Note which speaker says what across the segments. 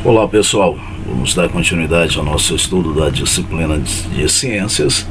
Speaker 1: Olá pessoal, vamos dar continuidade ao nosso estudo da disciplina de ciências.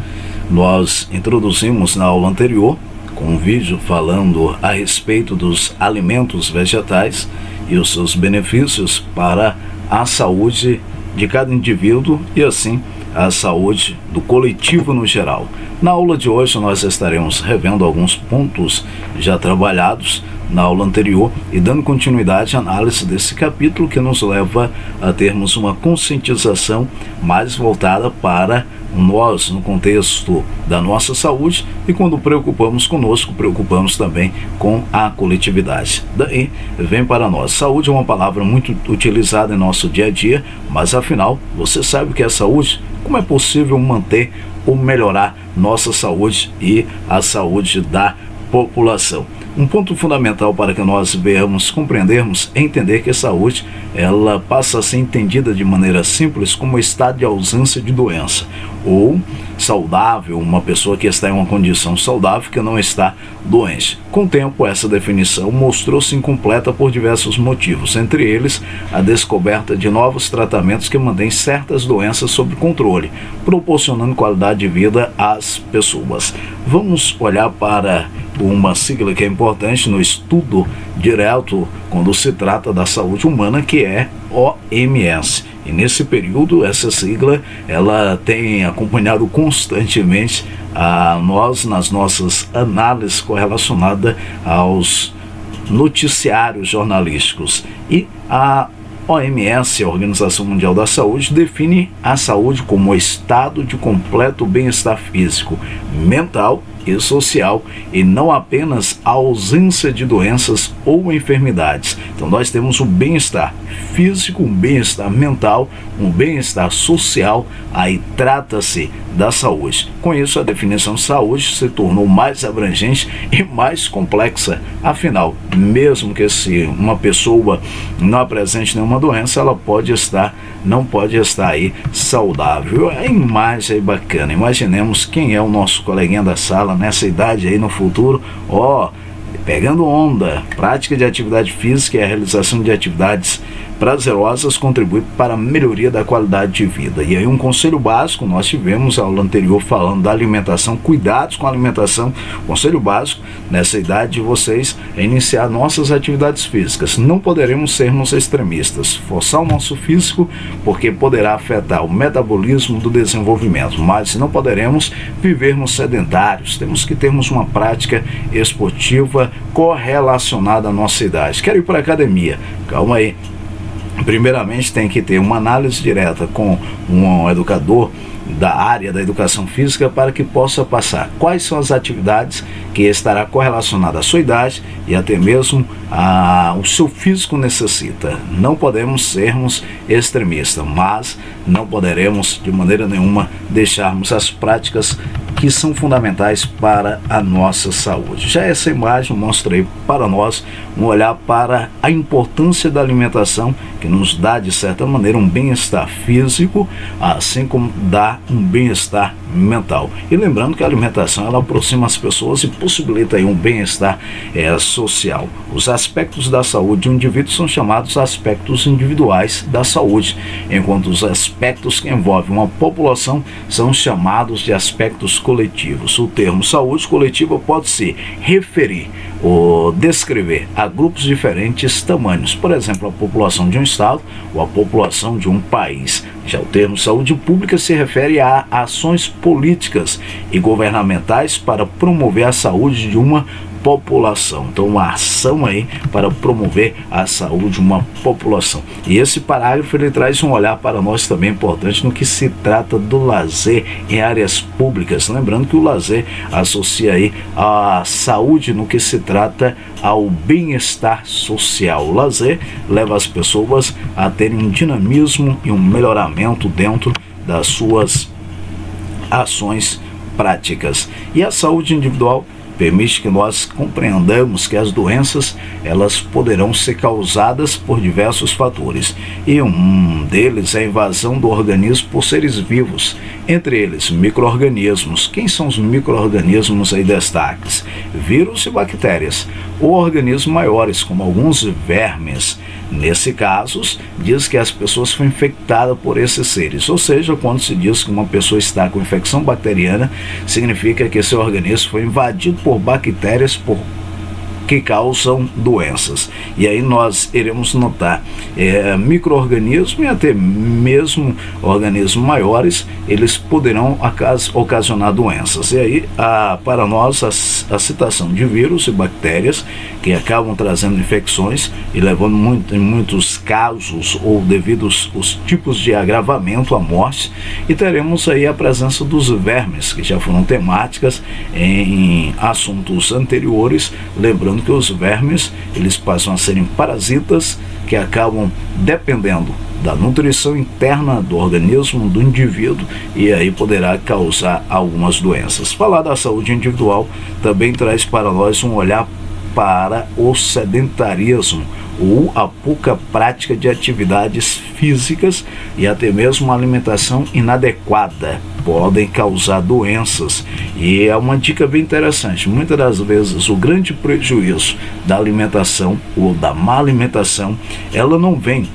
Speaker 1: Nós introduzimos na aula anterior com um vídeo falando a respeito dos alimentos vegetais e os seus benefícios para a saúde de cada indivíduo e assim a saúde do coletivo no geral. Na aula de hoje nós estaremos revendo alguns pontos já trabalhados na aula anterior e dando continuidade à análise desse capítulo que nos leva a termos uma conscientização mais voltada para nós no contexto da nossa saúde e quando preocupamos conosco, preocupamos também com a coletividade. Daí vem para nós. Saúde é uma palavra muito utilizada em nosso dia a dia, mas afinal, você sabe o que é saúde? Como é possível manter ou melhorar nossa saúde e a saúde da população? Um ponto fundamental para que nós venhamos compreendermos é entender que a saúde ela passa a ser entendida de maneira simples como estado de ausência de doença ou saudável, uma pessoa que está em uma condição saudável que não está doente. Com o tempo, essa definição mostrou-se incompleta por diversos motivos, entre eles a descoberta de novos tratamentos que mantêm certas doenças sob controle, proporcionando qualidade de vida às pessoas. Vamos olhar para uma sigla que é importante no estudo direto quando se trata da saúde humana, que é OMS. E nesse período, essa sigla ela tem acompanhado constantemente a nós nas nossas análises correlacionadas aos noticiários jornalísticos. E a OMS, a Organização Mundial da Saúde, define a saúde como o estado de completo bem-estar físico, mental e social, e não apenas a ausência de doenças ou enfermidades. Então nós temos o bem-estar físico, um bem-estar mental, um bem-estar social, aí trata-se da saúde. Com isso, a definição de saúde se tornou mais abrangente e mais complexa. Afinal, mesmo que se uma pessoa não apresente nenhuma doença, ela não pode estar aí saudável. A imagem aí bacana. Imaginemos quem é o nosso coleguinha da sala nessa idade aí no futuro, pegando onda. Prática de atividade física e a realização de atividades prazerosas contribui para a melhoria da qualidade de vida. E aí um conselho básico, nós tivemos a aula anterior falando da alimentação, cuidados com a alimentação. Conselho básico nessa idade de vocês é iniciar nossas atividades físicas. Não poderemos sermos extremistas, forçar o nosso físico porque poderá afetar o metabolismo do desenvolvimento, mas não poderemos vivermos sedentários. Temos que termos uma prática esportiva correlacionada à nossa idade. Quero ir para a academia, calma aí. Primeiramente tem que ter uma análise direta com um educador da área da educação física para que possa passar quais são as atividades que estará correlacionada à sua idade e até mesmo o seu físico necessita. Não podemos sermos extremistas, mas não poderemos de maneira nenhuma deixarmos as práticas que são fundamentais para a nossa saúde. Já essa imagem mostra aí para nós um olhar para a importância da alimentação, que nos dá de certa maneira um bem-estar físico, assim como dá um bem-estar mental. E lembrando que a alimentação ela aproxima as pessoas e possibilita aí um bem-estar social. Os aspectos da saúde de um indivíduo são chamados aspectos individuais da saúde, enquanto os aspectos que envolvem uma população são chamados de aspectos coletivos. O termo saúde coletiva pode se referir ou descrever a grupos de diferentes tamanhos, por exemplo, a população de um estado ou a população de um país. Já o termo saúde pública se refere a ações políticas e governamentais para promover a saúde de uma população. Então uma ação aí para promover a saúde de uma população. E esse parágrafo ele traz um olhar para nós também importante no que se trata do lazer em áreas públicas. Lembrando que o lazer associa aí a saúde no que se trata ao bem-estar social. O lazer leva as pessoas a terem um dinamismo e um melhoramento dentro das suas ações práticas. E a saúde individual permite que nós compreendamos que as doenças elas poderão ser causadas por diversos fatores, e um deles é a invasão do organismo por seres vivos, entre eles micro-organismos. Quem são os micro-organismos aí destaques? Vírus e bactérias. ou organismos maiores, como alguns vermes. Nesse caso, diz que as pessoas foram infectadas por esses seres, ou seja, quando se diz que uma pessoa está com infecção bacteriana, significa que seu organismo foi invadido por bactérias que causam doenças. E aí nós iremos notar micro-organismos e até mesmo organismos maiores, eles poderão ocasionar doenças. E aí, para nós, a citação de vírus e bactérias que acabam trazendo infecções e levando em muitos casos, ou devido aos tipos de agravamento, à morte. E teremos aí a presença dos vermes, que já foram temáticas em assuntos anteriores, lembrando que os vermes, eles passam a serem parasitas que acabam dependendo da nutrição interna do organismo do indivíduo, e aí poderá causar algumas doenças. Falar da saúde individual também traz para nós um olhar para o sedentarismo, ou a pouca prática de atividades físicas e até mesmo uma alimentação inadequada podem causar doenças. E é uma dica bem interessante. Muitas das vezes o grande prejuízo da alimentação ou da má alimentação, ela não vem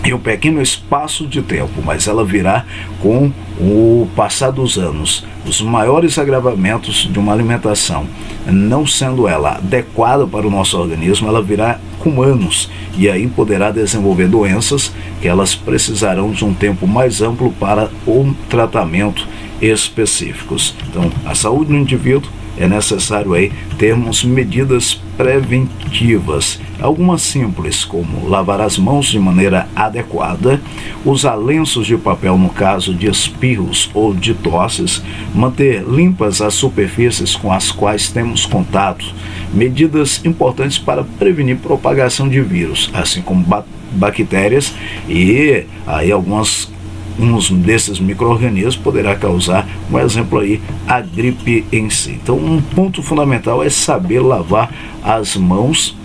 Speaker 1: em um pequeno espaço de tempo, mas ela virá com o passar dos anos. Os maiores agravamentos de uma alimentação, não sendo ela adequada para o nosso organismo, ela virá com anos, e aí poderá desenvolver doenças que elas precisarão de um tempo mais amplo para o tratamento específicos. Então, a saúde do indivíduo, é necessário aí termos medidas preventivas, algumas simples, como lavar as mãos de maneira adequada, usar lenços de papel no caso de espirros ou de tosses, manter limpas as superfícies com as quais temos contato, medidas importantes para prevenir propagação de vírus, assim como bactérias, e aí alguns desses micro-organismos poderá causar, um exemplo aí, a gripe em si. Então, um ponto fundamental é saber lavar as mãos,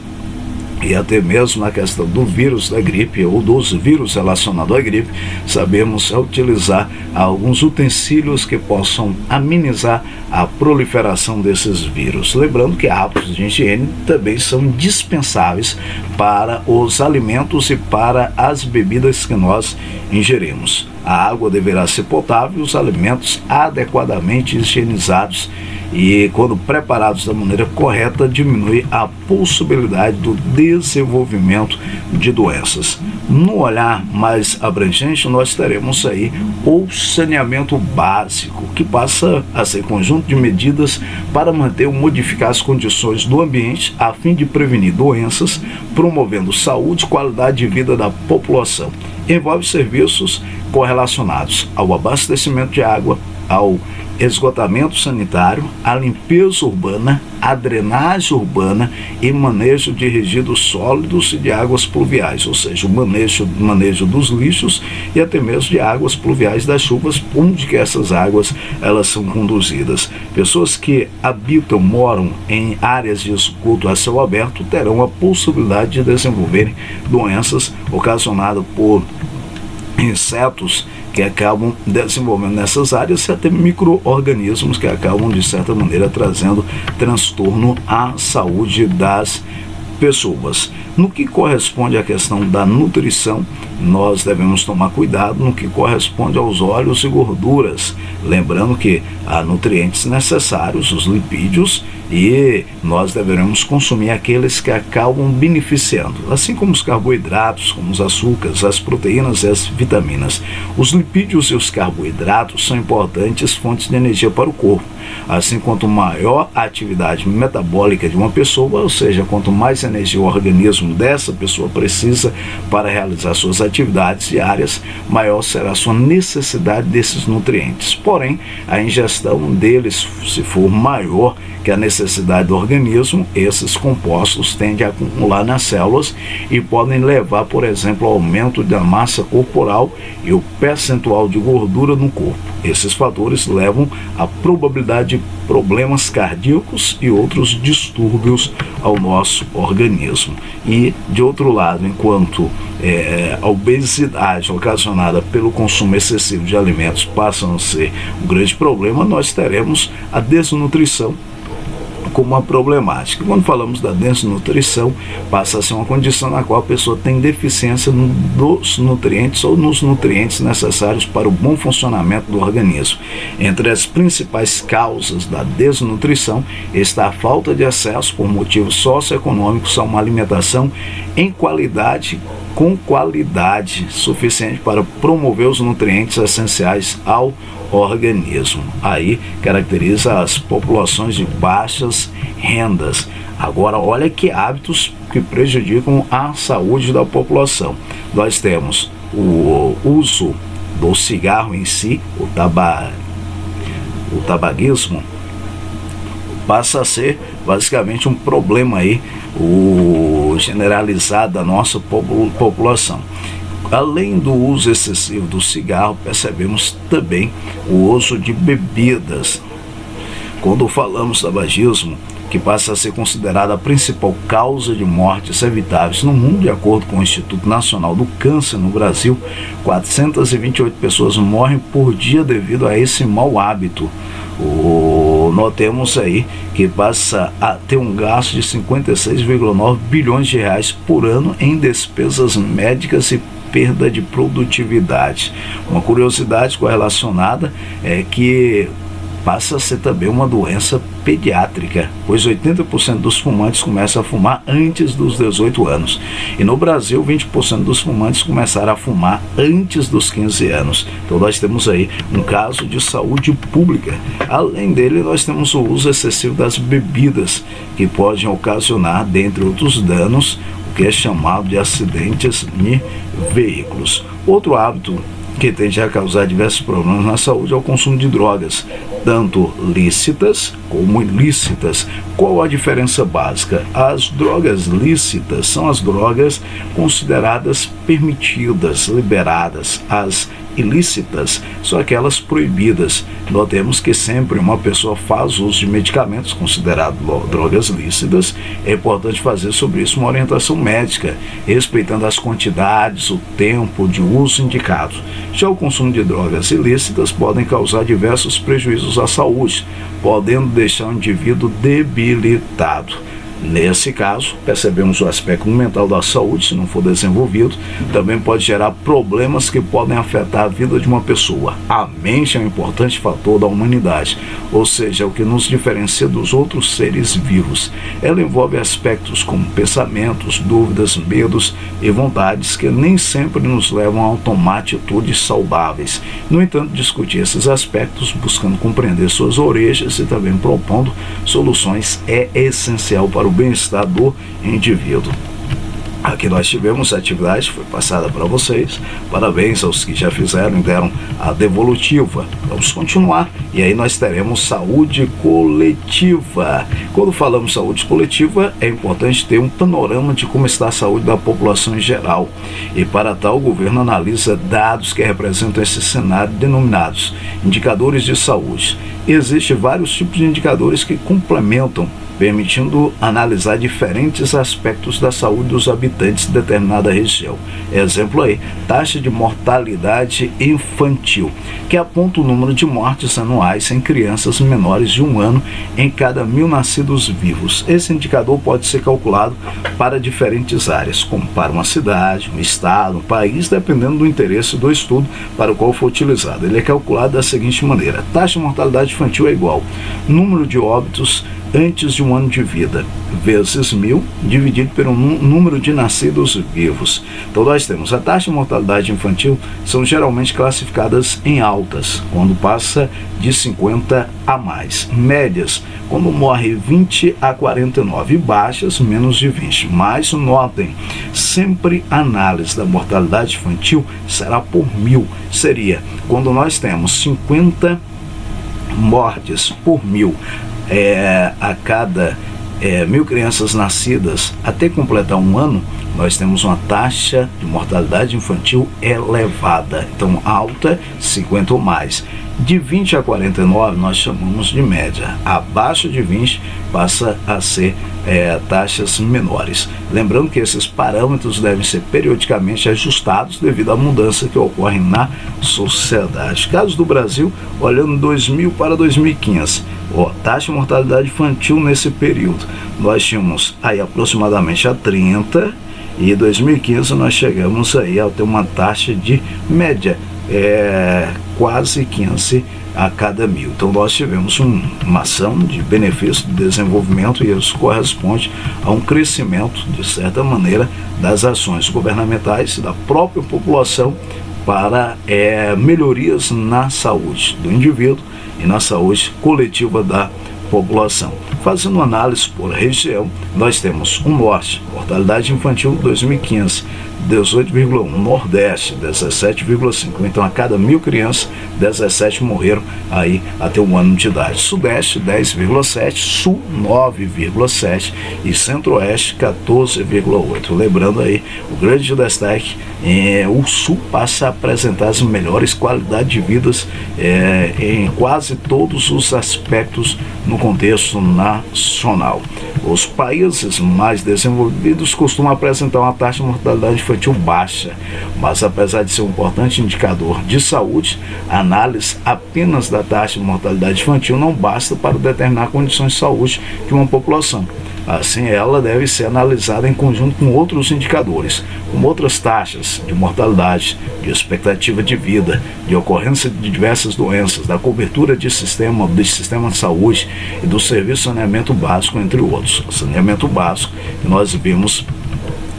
Speaker 1: e até mesmo na questão do vírus da gripe ou dos vírus relacionados à gripe, sabemos utilizar alguns utensílios que possam amenizar a proliferação desses vírus. Lembrando que hábitos de higiene também são dispensáveis para os alimentos e para as bebidas que nós ingerimos. A água deverá ser potável e os alimentos adequadamente higienizados, e quando preparados da maneira correta, diminui a possibilidade do desenvolvimento de doenças. No olhar mais abrangente, nós teremos aí o saneamento básico, que passa a ser conjunto de medidas para manter ou modificar as condições do ambiente a fim de prevenir doenças, promovendo saúde e qualidade de vida da população. Envolve serviços correlacionados ao abastecimento de água, ao esgotamento sanitário, a limpeza urbana, a drenagem urbana e manejo de resíduos sólidos e de águas pluviais, ou seja, o manejo dos lixos e até mesmo de águas pluviais das chuvas, onde que essas águas elas são conduzidas. Pessoas que moram em áreas de esgoto a céu aberto terão a possibilidade de desenvolverem doenças ocasionadas por insetos que acabam desenvolvendo nessas áreas, e até micro-organismos que acabam, de certa maneira, trazendo transtorno à saúde das pessoas. No que corresponde à questão da nutrição, nós devemos tomar cuidado no que corresponde aos óleos e gorduras, lembrando que há nutrientes necessários, os lipídios, e nós deveremos consumir aqueles que acabam beneficiando, assim como os carboidratos, como os açúcares, as proteínas e as vitaminas. Os lipídios e os carboidratos são importantes fontes de energia para o corpo. Assim, quanto maior a atividade metabólica de uma pessoa, ou seja, quanto mais energia o organismo dessa pessoa precisa para realizar suas atividades diárias, maior será a sua necessidade desses nutrientes. Porém, a ingestão deles, se for maior que a necessidade do organismo, esses compostos tendem a acumular nas células e podem levar, por exemplo, ao aumento da massa corporal e o percentual de gordura no corpo. Esses fatores levam à probabilidade de problemas cardíacos e outros distúrbios ao nosso organismo. E, de outro lado, enquanto a obesidade ocasionada pelo consumo excessivo de alimentos passa a ser um grande problema, nós teremos a desnutrição, como uma problemática. Quando falamos da desnutrição, passa a ser uma condição na qual a pessoa tem deficiência dos nutrientes ou nos nutrientes necessários para o bom funcionamento do organismo. Entre as principais causas da desnutrição está a falta de acesso por motivos socioeconômicos a uma alimentação com qualidade suficiente para promover os nutrientes essenciais ao organismo. Aí caracteriza as populações de baixas rendas. Agora, olha que hábitos que prejudicam a saúde da população. Nós temos o uso do cigarro em si, o tabagismo, passa a ser basicamente um problema aí, o generalizado da nossa população. Além do uso excessivo do cigarro, percebemos também o uso de bebidas. Quando falamos tabagismo, que passa a ser considerada a principal causa de mortes evitáveis no mundo, de acordo com o Instituto Nacional do Câncer no Brasil, 428 pessoas morrem por dia devido a esse mau hábito. Notemos aí que passa a ter um gasto de 56,9 bilhões de reais por ano em despesas médicas e perda de produtividade. Uma curiosidade correlacionada é que passa a ser também uma doença pediátrica, pois 80% dos fumantes começam a fumar antes dos 18 anos. E no Brasil, 20% dos fumantes começaram a fumar antes dos 15 anos. Então nós temos aí um caso de saúde pública. Além dele, nós temos o uso excessivo das bebidas, que podem ocasionar, dentre outros danos, o que é chamado de acidentes de veículos. Outro hábito que tende a causar diversos problemas na saúde é o consumo de drogas, tanto lícitas como ilícitas. Qual a diferença básica? As drogas lícitas são as drogas consideradas permitidas, liberadas. As ilícitas são aquelas proibidas. Notemos que sempre uma pessoa faz uso de medicamentos considerados drogas lícitas, é importante fazer sobre isso uma orientação médica, respeitando as quantidades, o tempo de uso indicado. Já o consumo de drogas ilícitas podem causar diversos prejuízos à saúde, podendo deixar o indivíduo debilitado. Nesse caso, percebemos o aspecto mental da saúde, se não for desenvolvido, também pode gerar problemas que podem afetar a vida de uma pessoa. A mente é um importante fator da humanidade, ou seja, é o que nos diferencia dos outros seres vivos. Ela envolve aspectos como pensamentos, dúvidas, medos e vontades que nem sempre nos levam a tomar atitudes saudáveis. No entanto, discutir esses aspectos, buscando compreender suas origens e também propondo soluções é essencial para o bem-estar do indivíduo. Aqui nós tivemos a atividade, foi passada para vocês. Parabéns aos que já fizeram e deram a devolutiva. Vamos continuar e aí nós teremos saúde coletiva. Quando falamos saúde coletiva, é importante ter um panorama de como está a saúde da população em geral. E para tal, o governo analisa dados que representam esse cenário denominados indicadores de saúde. Existem vários tipos de indicadores que complementam, permitindo analisar diferentes aspectos da saúde dos habitantes de determinada região. Exemplo aí, taxa de mortalidade infantil, que aponta o número de mortes anuais em crianças menores de 1 ano em cada 1.000 nascidos vivos. Esse indicador pode ser calculado para diferentes áreas, como para uma cidade, um estado, um país, dependendo do interesse do estudo para o qual for utilizado. Ele é calculado da seguinte maneira: taxa de mortalidade infantil é igual número de óbitos antes de 1 ano de vida, vezes 1.000, dividido pelo número de nascidos vivos. Então nós temos a taxa de mortalidade infantil, são geralmente classificadas em altas, quando passa de 50 a mais, médias, quando morre 20 a 49, baixas, menos de 20. Mas notem, sempre a análise da mortalidade infantil será por 1.000, seria quando nós temos 50 mortes por 1.000, a cada 1.000 crianças nascidas até completar 1 ano, nós temos uma taxa de mortalidade infantil elevada. Então, alta, 50 ou mais. De 20 a 49, nós chamamos de média. Abaixo de 20, passa a ser taxas menores. Lembrando que esses parâmetros devem ser periodicamente ajustados devido à mudança que ocorre na sociedade. Caso do Brasil, olhando 2000 para 2015, Taxa de mortalidade infantil nesse período, nós tínhamos aí aproximadamente a 30, e em 2015 nós chegamos aí a ter uma taxa de média, quase 15 a cada 1.000. Então nós tivemos uma ação de benefício de desenvolvimento, e isso corresponde a um crescimento, de certa maneira, das ações governamentais e da própria população para melhorias na saúde do indivíduo e na saúde coletiva da população. Fazendo análise por região, nós temos o Norte, mortalidade infantil 2015, 18,1, Nordeste, 17,5. Então, a cada 1.000 crianças, 17 morreram aí até 1 ano de idade. Sudeste, 10,7, Sul, 9,7 e Centro-Oeste, 14,8. Lembrando aí, o grande destaque, o Sul passa a apresentar as melhores qualidades de vidas em quase todos os aspectos no contexto nacional. Os países mais desenvolvidos costumam apresentar uma taxa de mortalidade infantil baixa, mas apesar de ser um importante indicador de saúde, a análise apenas da taxa de mortalidade infantil não basta para determinar condições de saúde de uma população. Assim, ela deve ser analisada em conjunto com outros indicadores, como outras taxas de mortalidade, de expectativa de vida, de ocorrência de diversas doenças, da cobertura do sistema de saúde e do serviço de saneamento básico, entre outros. O saneamento básico que nós vimos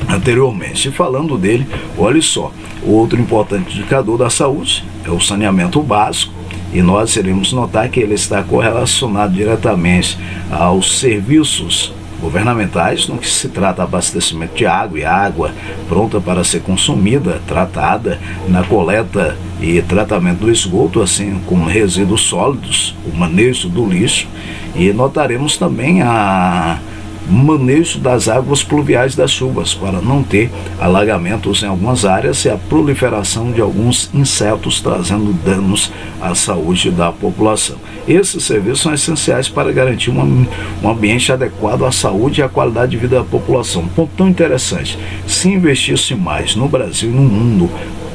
Speaker 1: anteriormente. E falando dele, olha só, outro importante indicador da saúde é o saneamento básico, e nós iremos notar que ele está correlacionado diretamente aos serviços governamentais, no que se trata de abastecimento de água e água pronta para ser consumida, tratada, na coleta e tratamento do esgoto, assim como resíduos sólidos, o manejo do lixo, e notaremos também a manejo das águas pluviais das chuvas, para não ter alagamentos em algumas áreas e a proliferação de alguns insetos, trazendo danos à saúde da população. Esses serviços são essenciais para garantir um ambiente adequado à saúde e à qualidade de vida da população. Um ponto tão interessante: se investisse mais no Brasil e no mundo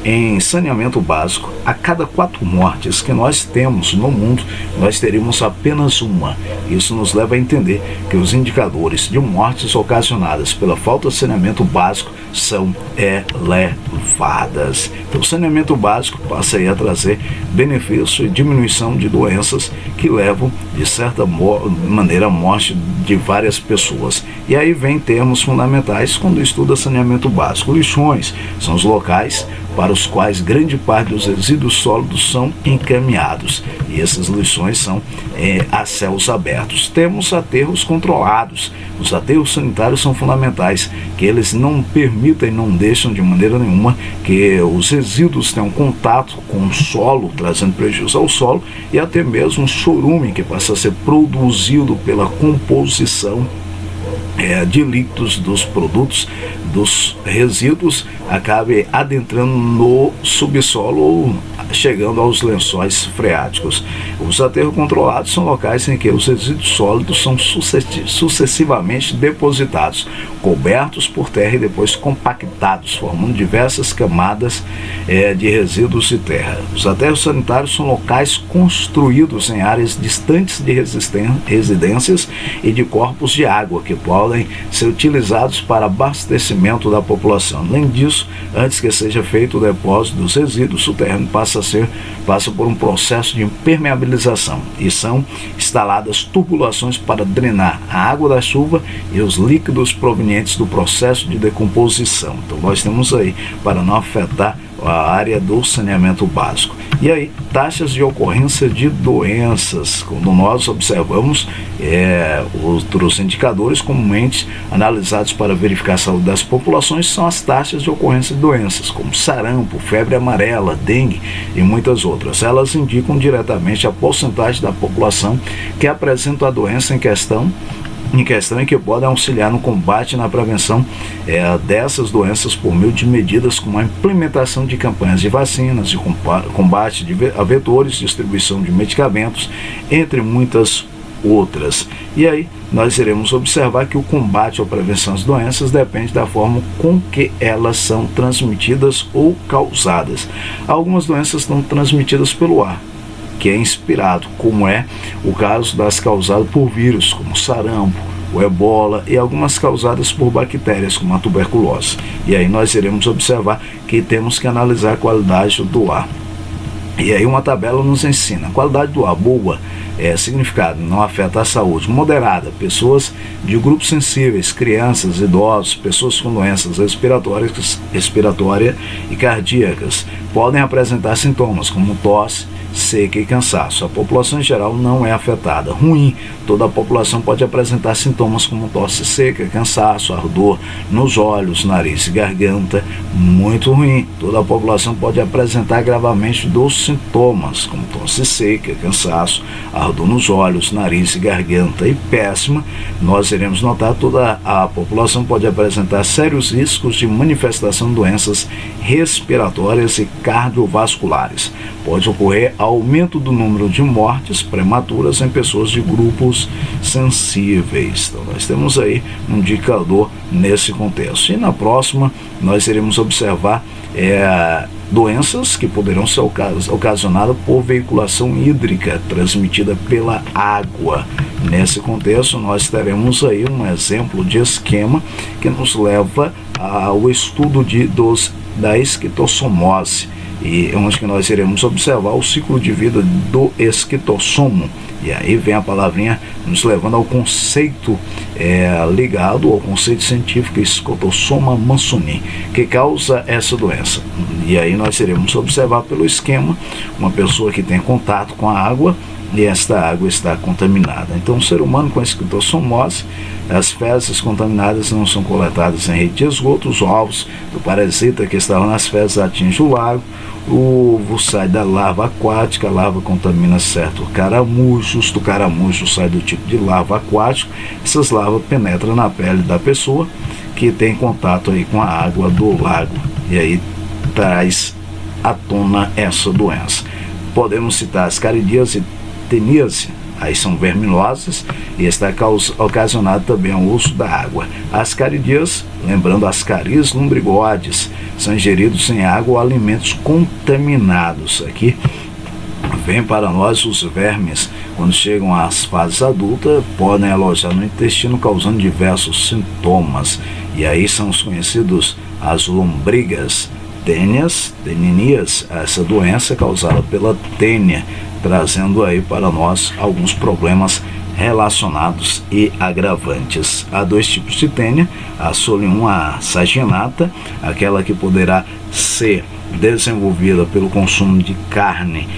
Speaker 1: em saneamento básico, a cada 4 mortes que nós temos no mundo, nós teríamos apenas uma. Isso nos leva a entender que os indicadores de mortes ocasionadas pela falta de saneamento básico são elevadas. Então, o saneamento básico passa aí a trazer benefício e diminuição de doenças que levam, de certa maneira, à morte de várias pessoas. E aí vem termos fundamentais quando estuda saneamento básico. Lixões são os locais para os quais grande parte dos resíduos sólidos são encaminhados, e essas lixões são a céus abertos. Temos aterros controlados. Os aterros sanitários são fundamentais, que eles não permitem, não deixam de maneira nenhuma que os resíduos tenham contato com o solo, trazendo prejuízo ao solo, e até mesmo o chorume, que passa a ser produzido pela composição de líquidos dos produtos, dos resíduos, acabe adentrando no subsolo ou chegando aos lençóis freáticos. Os aterros controlados são locais em que os resíduos sólidos são sucessivamente depositados, cobertos por terra e depois compactados, formando diversas camadas de resíduos de terra. Os aterros sanitários são locais construídos em áreas distantes de residências e de corpos de água, que podem ser utilizados para abastecimento da população. Além disso, antes que seja feito o depósito dos resíduos, o terreno passa por um processo de impermeabilização, e são instaladas tubulações para drenar a água da chuva e os líquidos provenientes do processo de decomposição. Então nós temos aí, para não afetar a área do saneamento básico. E aí, taxas de ocorrência de doenças. Quando nós observamos outros indicadores comumente analisados para verificar a saúde das populações, são as taxas de ocorrência de doenças, como sarampo, febre amarela, dengue e muitas outras. Elas indicam diretamente a porcentagem da população que apresenta a doença em questão e que podem auxiliar no combate e na prevenção dessas doenças por meio de medidas como a implementação de campanhas de vacinas, de combate a vetores, distribuição de medicamentos, entre muitas outras. E aí nós iremos observar que o combate ou prevenção das doenças depende da forma com que elas são transmitidas ou causadas. Algumas doenças são transmitidas pelo ar, que é inspirado, como é o caso das causadas por vírus, como sarampo, o ebola e algumas causadas por bactérias, como a tuberculose. E aí nós iremos observar que temos que analisar a qualidade do ar. E aí uma tabela nos ensina: a qualidade do ar boa significado, não afeta a saúde. Moderada, pessoas de grupos sensíveis, crianças, idosos, pessoas com doenças respiratórias e cardíacas podem apresentar sintomas como tosse, seca e cansaço. A população em geral não é afetada. Ruim, toda a população pode apresentar sintomas como tosse seca, cansaço, ardor nos olhos, nariz e garganta. Muito ruim, toda a população pode apresentar agravamento dos sintomas como tosse seca, cansaço, ardor nos olhos, nariz e garganta. E péssima, nós iremos notar toda a população pode apresentar sérios riscos de manifestação de doenças respiratórias e cardiovasculares. Pode ocorrer aumento do número de mortes prematuras em pessoas de grupos sensíveis. Então nós temos aí um indicador nesse contexto. E na próxima nós iremos observar doenças que poderão ser ocasionadas por veiculação hídrica transmitida pela água. Nesse contexto nós teremos aí um exemplo de esquema que nos leva ao estudo da esquistossomose, e onde que nós iremos observar o ciclo de vida do esquitossomo. E aí vem a palavrinha nos levando ao conceito ligado ao conceito científico Esquistossoma mansoni, que causa essa doença. E aí nós iremos observar pelo esquema uma pessoa que tem contato com a água e esta água está contaminada. Então o ser humano com esquistossomose, as fezes contaminadas não são coletadas em rede de esgoto, os ovos do parasita que estavam nas fezes atingem o lago, o ovo sai da larva aquática, a larva contamina certo caramujos, do caramujo sai do tipo de larva aquático, essas larvas penetram na pele da pessoa que tem contato aí com a água do lago, e aí traz à tona essa doença. Podemos citar as caridíase e teníase, aí são verminosas e está ocasionado também o uso da água. As caridíase, lembrando as caries lumbrigoides, são ingeridos em água ou alimentos contaminados. Aqui vem para nós os vermes, quando chegam às fases adultas, podem alojar no intestino causando diversos sintomas, e aí são os conhecidos as lombrigas teninias, essa doença causada pela tênia, trazendo aí para nós alguns problemas relacionados e agravantes. Há dois tipos de tênia: a Solium, a saginata, aquela que poderá ser desenvolvida pelo consumo de carne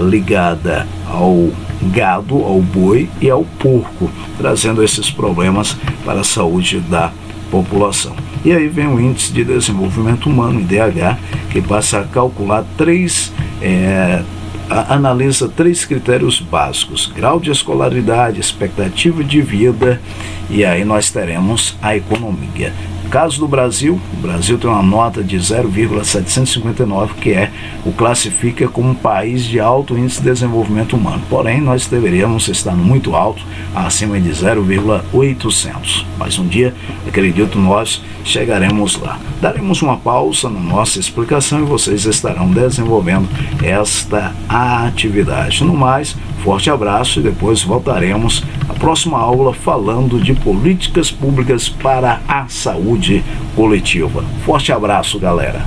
Speaker 1: ligada ao gado, ao boi e ao porco, trazendo esses problemas para a saúde da população. E aí vem o Índice de Desenvolvimento Humano, IDH, que passa a calcular analisa três critérios básicos: grau de escolaridade, expectativa de vida, e aí nós teremos a economia. No caso do Brasil, o Brasil tem uma nota de 0,759, que o classifica como um país de alto índice de desenvolvimento humano. Porém, nós deveríamos estar muito alto, acima de 0,800. Mas um dia, acredito, nós chegaremos lá. Daremos uma pausa na nossa explicação e vocês estarão desenvolvendo esta atividade. No mais, forte abraço e depois voltaremos à próxima aula falando de políticas públicas para a saúde coletiva. Forte abraço, galera!